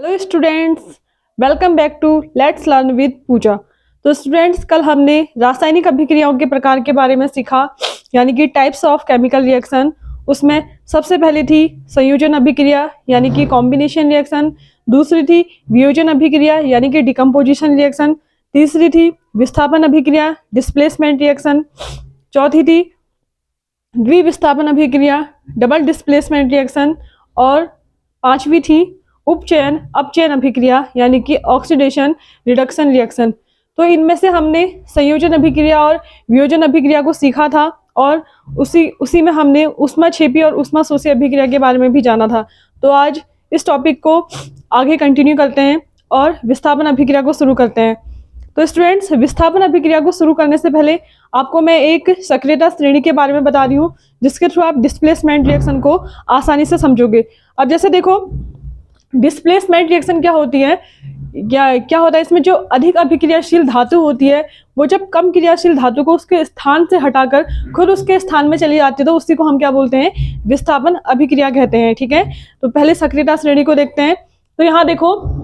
Hello students, welcome back to let's learn with Pooja. तो students, कल हमने रासायनिक अभिक्रियाओं के प्रकार के बारे में सीखा, यानी कि टाइप्स ऑफ केमिकल रिएक्शन। उसमें सबसे पहली थी संयोजन अभिक्रिया यानी कि कॉम्बिनेशन रिएक्शन, दूसरी थी वियोजन अभिक्रिया यानी कि डिकम्पोजिशन रिएक्शन, तीसरी थी विस्थापन अभिक्रिया डिस्प्लेसमेंट रिएक्शन, चौथी थी द्विविस्थापन अभिक्रिया डबल डिस्प्लेसमेंट रिएक्शन, और पांचवी थी उपचयन अपचयन अभिक्रिया यानी कि ऑक्सीडेशन रिडक्शन रिएक्शन। तो इनमें से हमने संयोजन अभिक्रिया और वियोजन अभिक्रिया को सीखा था, और उसी उसी में हमने ऊष्माक्षेपी और ऊष्माशोषी अभिक्रिया के बारे में भी जाना था। तो आज इस टॉपिक को आगे कंटिन्यू करते हैं और विस्थापन अभिक्रिया को शुरू करते हैं। तो स्टूडेंट्स, विस्थापन अभिक्रिया को शुरू करने से पहले आपको मैं एक सक्रियता श्रेणी के बारे में बता रही हूँ, जिसके थ्रू आप डिस्प्लेसमेंट रिएक्शन को आसानी से समझोगे। अब जैसे देखो, डिस्प्लेसमेंट रिएक्शन क्या होती है, क्या होता है इसमें, जो अधिक अभिक्रियाशील धातु होती है वो जब कम क्रियाशील धातु को उसके स्थान से हटाकर खुद उसके स्थान में चली जाती है, तो उसी को हम क्या बोलते हैं, विस्थापन अभिक्रिया कहते हैं। ठीक है, तो पहले सक्रियता श्रेणी को देखते हैं। तो यहाँ देखो,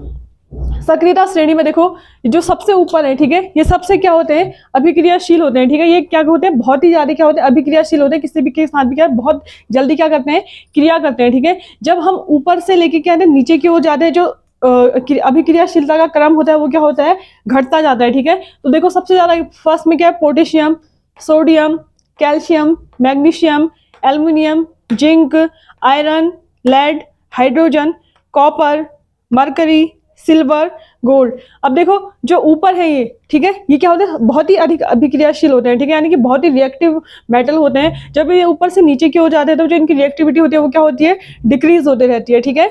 सक्रियता श्रेणी में देखो, जो सबसे ऊपर है, ठीक है, ये सबसे क्या होते हैं, अभिक्रियाशील होते हैं। ठीक है, ये क्या होते हैं, बहुत ही ज्यादा क्या होते हैं, अभिक्रियाशील होते हैं। किसी भी के साथ भी क्या बहुत जल्दी क्या करते हैं, क्रिया करते हैं। ठीक है, जब हम ऊपर से लेके क्या है नीचे की ओर जाते हैं, जो अभिक्रियाशीलता का क्रम होता है वो क्या होता है, घटता जाता है। ठीक है, तो देखो सबसे ज्यादा फर्स्ट में क्या है, potassium, sodium, calcium, magnesium, aluminium, zinc, iron, lead, hydrogen, copper, mercury, silver, gold. अब देखो जो ऊपर है ये, ठीक है, ये क्या होते हैं, बहुत ही अधिक अभिक्रियाशील होते हैं। ठीक है, यानी कि बहुत ही रिएक्टिव मेटल होते हैं। जब ये ऊपर से नीचे की ओर जाते हैं तो जो इनकी रिएक्टिविटी होती है वो क्या होती है, डिक्रीज होते रहती है। ठीक है,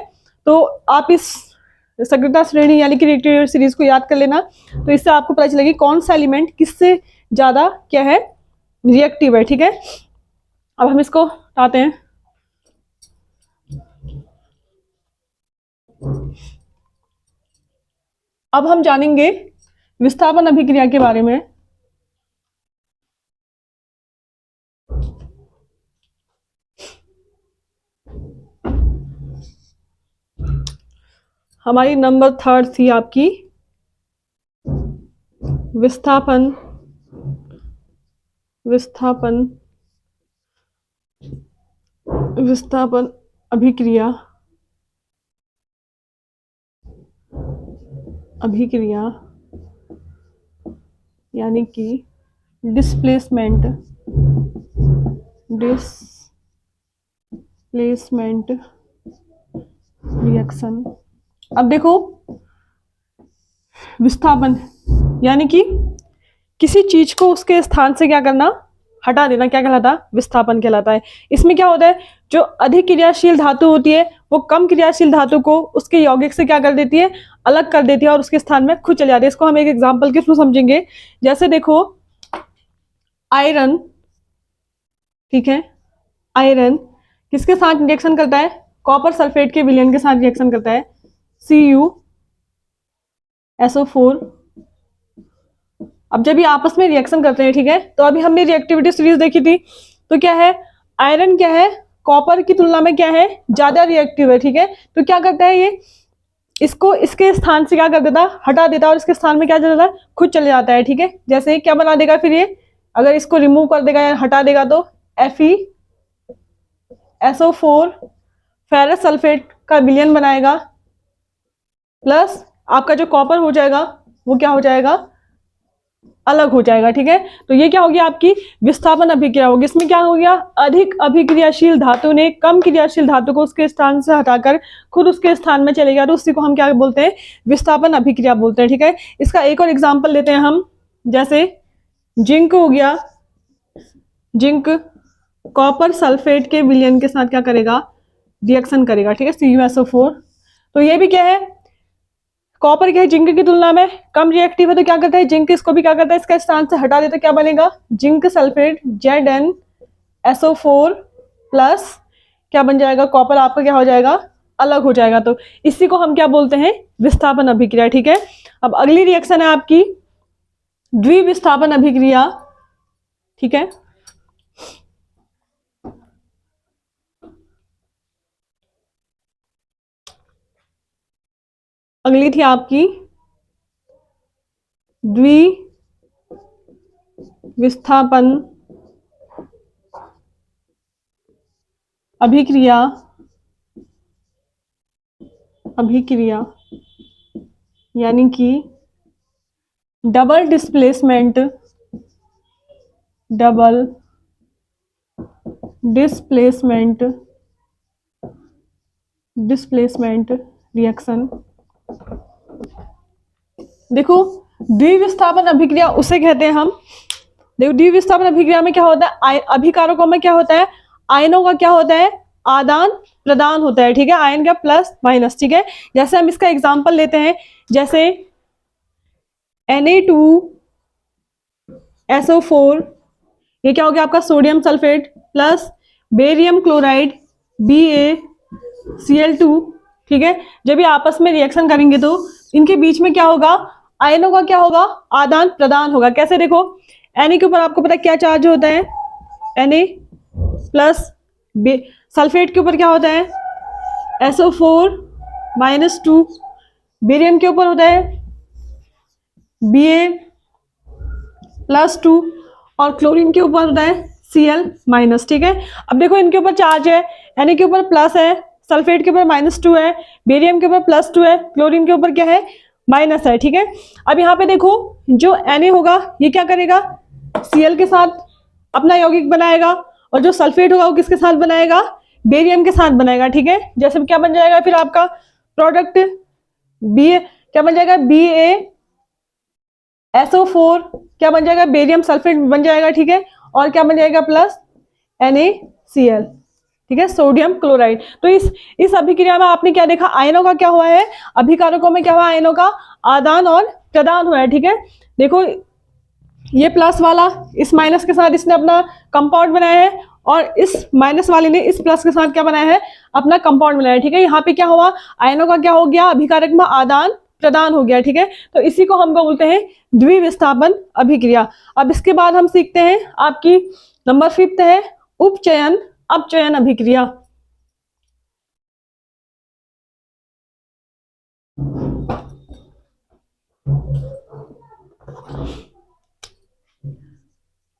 तो आप इस सक्रियता श्रेणी यानी कि रिएक्टिव सीरीज को याद कर लेना, तो इससे आपको पता चलेगी कौन सा एलिमेंट किससे ज्यादा क्या है, रिएक्टिव है। ठीक है, अब हम इसको आते हैं। अब हम जानेंगे विस्थापन अभिक्रिया के बारे में। हमारी नंबर 3 थी आपकी विस्थापन विस्थापन विस्थापन अभिक्रिया अभिक्रिया यानी कि डिस्प्लेसमेंट रिएक्शन। अब देखो, विस्थापन यानी कि किसी चीज को उसके स्थान से क्या करना, हटा देना, क्या कहलाता है, विस्थापन कहलाता है। इसमें क्या होता है, जो अधिक क्रियाशील धातु होती है वो कम क्रियाशील धातु को उसके यौगिक से क्या कर देती है, अलग कर देती है और उसके स्थान में खुद चले जाती है। इसको हम एक एग्जांपल के थ्रू समझेंगे। जैसे देखो, आयरन, ठीक है, आयरन किसके साथ रिएक्शन करता है, कॉपर सल्फेट के विलयन के साथ रिएक्शन करता है, CuSO4। अब जब ये आपस में रिएक्शन करते हैं, ठीक है, तो अभी हमने रिएक्टिविटी सीरीज देखी थी, तो क्या है, आयरन क्या है, कॉपर की तुलना में क्या है, ज्यादा रिएक्टिव है। ठीक है, तो क्या करता है ये, इसको इसके स्थान से क्या कर देता, हटा देता, और इसके स्थान में क्या चल जाता है, खुद चले जाता है। ठीक है, जैसे क्या बना देगा फिर ये, अगर इसको रिमूव कर देगा या हटा देगा तो FeSO4 फेरस सल्फेट का विलयन बनाएगा, प्लस आपका जो कॉपर हो जाएगा वो क्या हो जाएगा, अलग हो जाएगा। ठीक है, तो ये क्या हो गया, आपकी विस्थापन अभिक्रिया होगी। इसमें क्या हो गया, अधिक अभिक्रियाशील धातु ने कम क्रियाशील धातु को उसके स्थान से हटाकर खुद उसके स्थान में चले गया, तो उसी को हम क्या बोलते हैं, विस्थापन अभिक्रिया बोलते हैं। ठीक है, इसका एक और एग्जाम्पल लेते हैं हम। जैसे जिंक हो गया, जिंक कॉपर सल्फेट के विलयन के साथ क्या करेगा, रिएक्शन करेगा। ठीक है, CuSO4। तो ये भी क्या है, कॉपर क्या है, जिंक की तुलना में कम रिएक्टिव है, तो क्या करता है, जिंक इसको भी क्या करता है, इसका स्थान से हटा देता है, क्या बनेगा, जिंक सल्फेट ZnSO4 प्लस क्या बन जाएगा, कॉपर आपका क्या हो जाएगा, अलग हो जाएगा। तो इसी को हम क्या बोलते हैं, विस्थापन अभिक्रिया। ठीक है, अब अगली रिएक्शन है आपकी द्विविस्थापन अभिक्रिया। ठीक है, अगली थी आपकी द्विविस्थापन अभिक्रिया यानी कि डबल डिस्प्लेसमेंट रिएक्शन। देखो द्विविस्थापन अभिक्रिया उसे कहते हैं हम। देखो द्विविस्थापन अभिक्रिया में क्या होता है, अभिकारकों में क्या होता है, आयनों का क्या होता है, आदान प्रदान होता है, ठीक है, आयन का प्लस माइनस, ठीक है। जैसे हम इसका एग्जांपल लेते हैं, जैसे Na2SO4, ये क्या हो गया आपका sodium sulphate plus barium chloride BaCl2, ठीक है। जब ये आपस में रिएक्शन करेंगे तो इनके बीच में क्या होगा, आयनों का क्या होगा, आदान प्रदान होगा। कैसे, देखो Na के ऊपर आपको पता है क्या चार्ज होता है, Na प्लस सल्फेट के ऊपर क्या होता है SO4-2, बेरियम के ऊपर होता है Ba+2 और क्लोरीन के ऊपर होता है Cl-, ठीक है। अब देखो इनके ऊपर चार्ज है, Na के ऊपर प्लस है, सल्फेट के ऊपर -2 है, बेरियम के ऊपर +2 है, क्लोरीन के ऊपर क्या है, माइनस है, ठीक है। अब यहाँ पे देखो जो Na होगा ये क्या करेगा, Cl के साथ अपना यौगिक बनाएगा, और जो सल्फेट होगा वो किसके साथ बनाएगा, बेरियम के साथ बनाएगा, ठीक है। जैसे क्या बन जाएगा फिर आपका प्रोडक्ट क्या बन जाएगा, BaSO4 क्या बन जाएगा, बेरियम सल्फेट बन जाएगा, ठीक है, और क्या बन जाएगा प्लस NaCl, ठीक है, सोडियम क्लोराइड। तो इस अभिक्रिया में आपने क्या देखा, आयनों का क्या हुआ है, अभिकारकों में क्या हुआ, आयनों का आदान और प्रदान हुआ है, ठीक है। देखो ये प्लस वाला इस माइनस के साथ इसने अपना कंपाउंड बनाया है, और इस माइनस वाले ने इस प्लस के साथ क्या बनाया है, अपना कंपाउंड बनाया है, ठीक है। यहाँ पे क्या हुआ, आयनों का क्या हो गया, अभिकारक में आदान प्रदान हो गया, ठीक है। तो इसी को हम बोलते हैं द्विविस्थापन अभिक्रिया। अब इसके बाद हम सीखते हैं आपकी नंबर 5 है उपचयन अपचयन अभिक्रिया।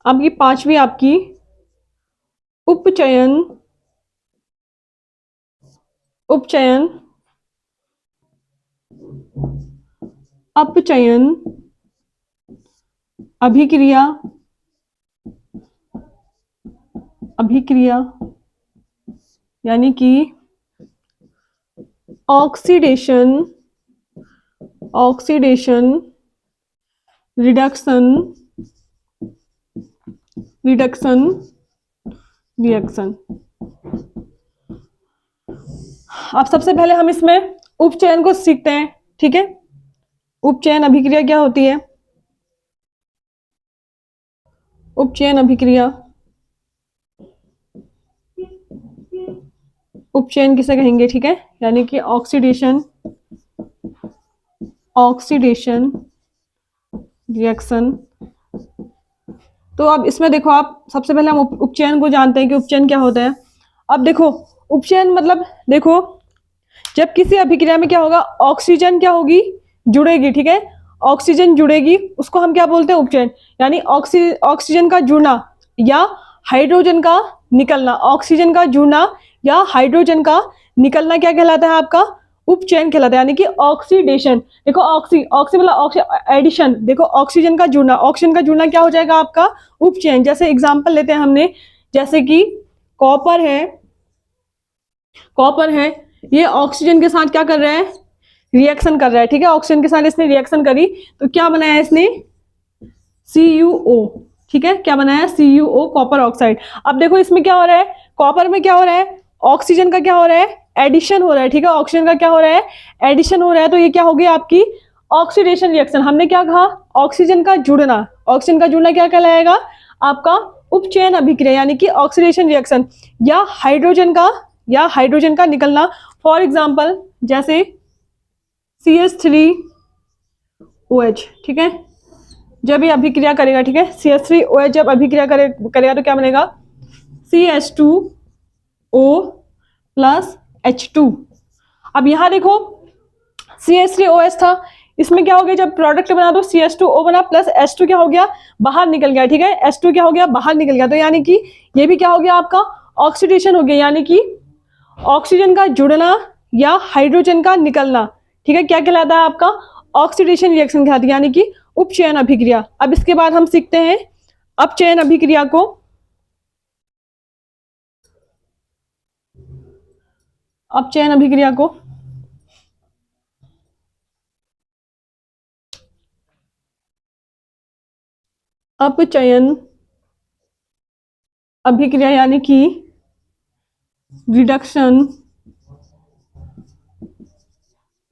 अब ये 5वीं आपकी उपचयन अपचयन अभिक्रिया यानी कि ऑक्सीडेशन रिडक्शन रिएक्शन। अब सबसे पहले हम इसमें उपचयन को सीखते हैं, ठीक है। उपचयन अभिक्रिया क्या होती है, उपचयन अभिक्रिया, उपचयन किसे कहेंगे, ठीक है, यानी कि ऑक्सीडेशन रिएक्शन। तो अब इसमें देखो, आप सबसे पहले हम उपचयन को जानते हैं कि उपचयन क्या होता है। अब देखो उपचयन मतलब, देखो जब किसी अभिक्रिया में क्या होगा, ऑक्सीजन क्या होगी, जुड़ेगी, ठीक है, ऑक्सीजन जुड़ेगी, उसको हम क्या बोलते हैं, उपचयन। यानी ऑक्सीजन का जुड़ना या हाइड्रोजन का निकलना, ऑक्सीजन का जुड़ना या हाइड्रोजन का निकलना क्या कहलाता है, आपका उपचयन कहलाता है, यानी कि ऑक्सीडेशन। देखो ऑक्सी मतलब एडिशन, देखो ऑक्सीजन का जुड़ना क्या हो जाएगा आपका उपचयन। जैसे एग्जांपल लेते हैं हमने, जैसे कि कॉपर है, ये ऑक्सीजन के साथ क्या कर रहा है, रिएक्शन कर रहा है, ठीक है, ऑक्सीजन के साथ इसने रिएक्शन करी तो क्या बनाया इसने, CuO, ठीक है, क्या बनाया, CuO, कॉपर ऑक्साइड। अब देखो इसमें क्या हो रहा है, कॉपर में क्या हो रहा है, ऑक्सीजन का क्या हो रहा है, एडिशन हो रहा है, ठीक है, ऑक्सीजन का क्या हो रहा है, एडिशन हो रहा है। तो ये क्या हो गई आपकी ऑक्सीडेशन रिएक्शन। हमने क्या कहा, ऑक्सीजन का जुड़ना क्या कहलाएगा आपका उपचयन अभिक्रिया, यानी कि ऑक्सीडेशन रिएक्शन, या हाइड्रोजन का निकलना। फॉर एग्जांपल जैसे CH3OH, ठीक है, जब ये अभिक्रिया करेगा, ठीक है, CH3OH जब अभिक्रिया करेगा तो क्या बनेगा, CH2O+H2। अब यहां देखो CH3OH था, इसमें क्या हो गया, जब प्रोडक्ट बना तो CH2O बना प्लस H2 क्या हो गया, बाहर निकल गया, ठीक है, H2 क्या हो गया, बाहर निकल गया। तो यानी कि ये भी क्या हो गया आपका ऑक्सीडेशन हो गया, यानी कि ऑक्सीजन का जुड़ना या हाइड्रोजन का निकलना, ठीक है, क्या कहलाता है आपका ऑक्सीडेशन रिएक्शन कहलाती है, यानी कि उपचयन अभिक्रिया। अब इसके बाद हम सीखते हैं अपचयन अभिक्रिया को। अपचयन अभिक्रिया को अपचयन अभिक्रिया यानी कि रिडक्शन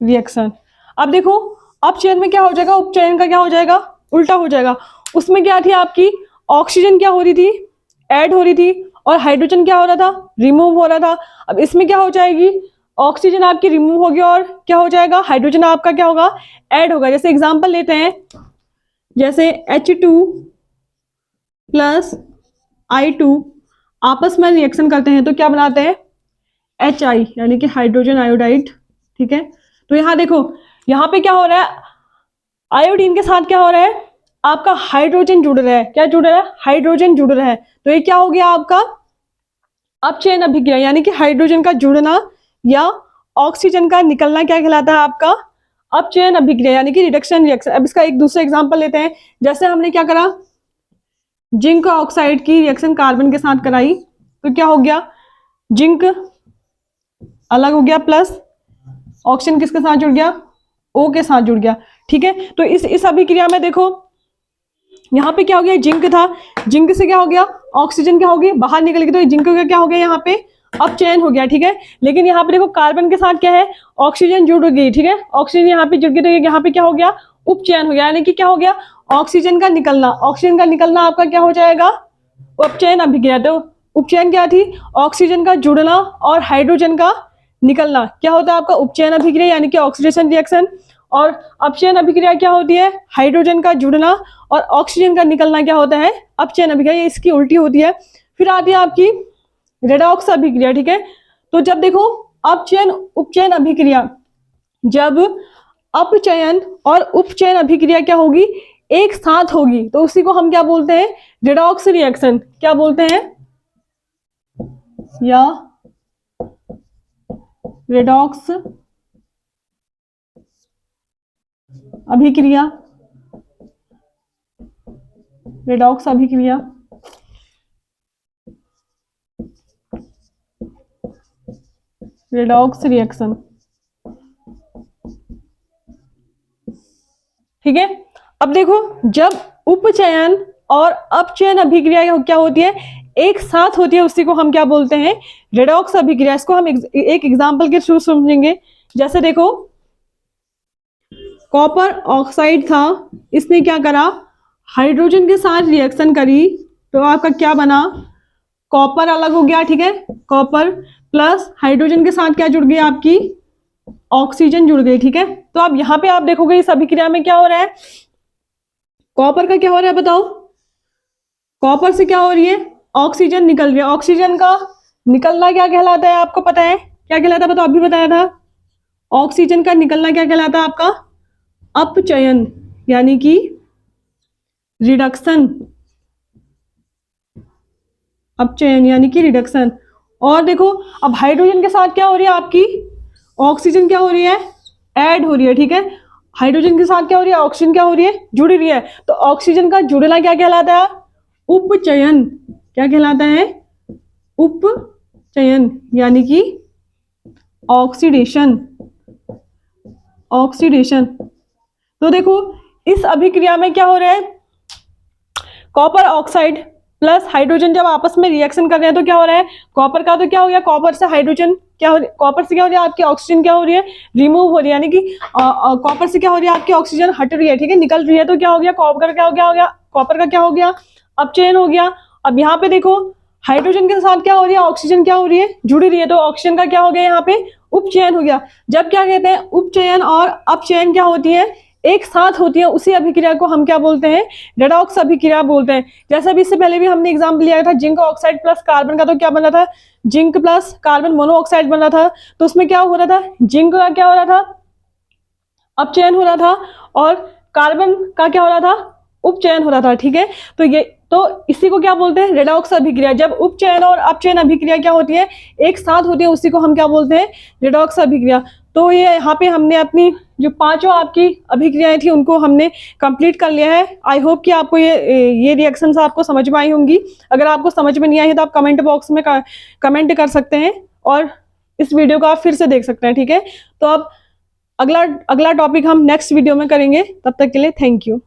रिएक्शन। अब देखो अपचयन में क्या हो जाएगा, उपचयन का क्या हो जाएगा, उल्टा हो जाएगा। उसमें क्या थी आपकी ऑक्सीजन क्या हो रही थी, ऐड हो रही थी, और हाइड्रोजन क्या हो रहा था, रिमूव हो रहा था। अब इसमें क्या हो जाएगी, ऑक्सीजन आपकी रिमूव होगी और क्या हो जाएगा, हाइड्रोजन आपका क्या होगा, ऐड होगा। जैसे एग्जांपल लेते हैं, जैसे H2 प्लस I2 आपस में रिएक्शन करते हैं तो क्या बनाते हैं, HI यानी कि हाइड्रोजन आयोडाइड, ठीक है। तो यहाँ देखो, यहाँ पे क्या हो रहा है, आयोडीन के साथ क्या हो रहा है, आपका हाइड्रोजन जुड़ रहा है, क्या जुड़ रहा है, हाइड्रोजन जुड़ रहा है। तो ये क्या हो गया आपका अपचयन अभिक्रिया, यानी कि हाइड्रोजन का जुड़ना या ऑक्सीजन का निकलना क्या कहलाता है आपका अपचयन अभिक्रिया, यानी कि रिडक्शन रिएक्शन। अब इसका एक दूसरा एग्जांपल लेते हैं, जैसे हमने क्या करा, जिंक ऑक्साइड की रिएक्शन कार्बन के साथ कराई तो क्या हो गया, जिंक अलग हो गया प्लस ऑक्सीजन किसके साथ जुड़ गया, O के साथ जुड़ गया, ठीक है। तो इस अभिक्रिया में देखो यहाँ पे क्या हो गया, जिंक था, जिंक से क्या हो गया, ऑक्सीजन क्या हो गई, बाहर निकल गई, तो जिंक का क्या हो गया, यहाँ पे अपचयन हो गया, ठीक है। लेकिन यहाँ पे देखो कार्बन के साथ क्या है, ऑक्सीजन जुड़ गई, ठीक है, ऑक्सीजन यहाँ पे जुड़ गई, तो यहाँ पे क्या हो गया, उपचयन हो गया, यानी कि क्या हो गया, ऑक्सीजन का निकलना, ऑक्सीजन का निकलना आपका क्या हो जाएगा, उपचयन अभिक्रिया। तो उपचयन क्या थी, ऑक्सीजन का जुड़ना और हाइड्रोजन का निकलना, क्या होता है आपका उपचयन अभिक्रिया यानी कि ऑक्सीडेशन रिएक्शन। और अपचयन अभिक्रिया क्या होती है, हाइड्रोजन का जुड़ना और ऑक्सीजन का निकलना क्या होता है, अपचयन अभिक्रिया, इसकी उल्टी होती है। फिर आती है आपकी रेडॉक्स अभिक्रिया, ठीक है। तो जब देखो अपचयन उपचयन अभिक्रिया, जब अपचयन और उपचयन अभिक्रिया क्या होगी, एक साथ होगी, तो उसी को हम क्या बोलते हैं, रेडॉक्स रिएक्शन, क्या बोलते हैं, या रेडॉक्स अभिक्रिया, रेडॉक्स अभिक्रिया, रेडॉक्स रिएक्शन, ठीक है। अब देखो जब उपचयन और अपचयन अभिक्रिया क्या होती है, एक साथ होती है, उसी को हम क्या बोलते हैं, रेडॉक्स अभिक्रिया। इसको हम एक एग्जांपल के थ्रू समझेंगे। जैसे देखो कॉपर ऑक्साइड था, इसने क्या करा, हाइड्रोजन के साथ रिएक्शन करी, तो आपका क्या बना, कॉपर अलग हो गया, ठीक है, कॉपर प्लस हाइड्रोजन के साथ क्या जुड़ गई, आपकी ऑक्सीजन जुड़ गई, ठीक है। तो अब यहाँ पे आप देखोगे इस अभिक्रिया में क्या हो रहा है, कॉपर का क्या हो रहा है बताओ, कॉपर से क्या हो रही है, ऑक्सीजन निकल रही है, ऑक्सीजन का निकलना क्या कहलाता है, आपको पता है क्या कहलाता है, बताओ, अभी बताया था, ऑक्सीजन का निकलना क्या कहलाता है आपका अपचयन, यानी कि रिडक्शन, अपचयन यानी कि रिडक्शन। और देखो अब हाइड्रोजन के साथ क्या हो रही है, आपकी ऑक्सीजन क्या हो रही है, ऐड हो रही है, ठीक है, हाइड्रोजन के साथ क्या हो रही है, ऑक्सीजन क्या हो रही है, जुड़ रही है। तो ऑक्सीजन का जुड़ना क्या कहलाता है, उपचयन, क्या कहलाता है, उपचयन यानी कि ऑक्सीडेशन, ऑक्सीडेशन। तो देखो इस अभिक्रिया में क्या हो रहा है, कॉपर ऑक्साइड प्लस हाइड्रोजन जब आपस में रिएक्शन कर रहे हैं तो क्या हो रहा है, कॉपर का तो क्या हो गया, कॉपर से हाइड्रोजन क्या हो रही है, कॉपर से क्या हो रही है, आपकी ऑक्सीजन क्या हो रही है, रिमूव हो रही है, यानी कि कॉपर से क्या हो रही है, आपकी ऑक्सीजन हट रही है, ठीक है, निकल रही है। तो क्या हो गया, कॉपर क्या हो गया, कॉपर का क्या हो गया, अपचयन हो गया। अब यहाँ पे देखो हाइड्रोजन के साथ क्या हो रही है, ऑक्सीजन क्या हो रही है, जुड़ रही है, तो ऑक्सीजन का क्या हो गया, यहाँ पे उपचयन हो गया। जब क्या कहते हैं उपचयन और अपचयन क्या होती है, एक साथ होती है, उसी अभिक्रिया को हम क्या बोलते हैं, रेडॉक्स अभिक्रिया बोलते हैं। जैसे अभी इससे पहले भी हमने एग्जाम्पल लिया था, जिंक ऑक्साइड प्लस कार्बन का, तो क्या बन रहा था, जिंक प्लस कार्बन मोनोऑक्साइड बन रहा था। तो उसमें क्या हो रहा था, जिंक का क्या हो रहा था, अपचयन हो रहा था और कार्बन का क्या हो रहा था, उपचयन हो रहा था। ठीक है, तो इसी को क्या बोलते हैं, रेडॉक्स अभिक्रिया। जब उपचयन और अपचयन अभिक्रिया क्या होती है, एक साथ होती है, उसी को हम क्या बोलते हैं, रेडॉक्स अभिक्रिया। तो ये यहाँ पे हमने अपनी जो पांचों आपकी अभिक्रियाएं थी उनको हमने कंप्लीट कर लिया है। आई होप कि आपको ये रिएक्शंस आपको समझ में आई होंगी। अगर आपको समझ में नहीं आई है तो आप कमेंट बॉक्स में कमेंट कर सकते हैं और इस वीडियो को आप फिर से देख सकते हैं। ठीक है, तो अब अगला टॉपिक हम नेक्स्ट वीडियो में करेंगे। तब तक के लिए थैंक यू।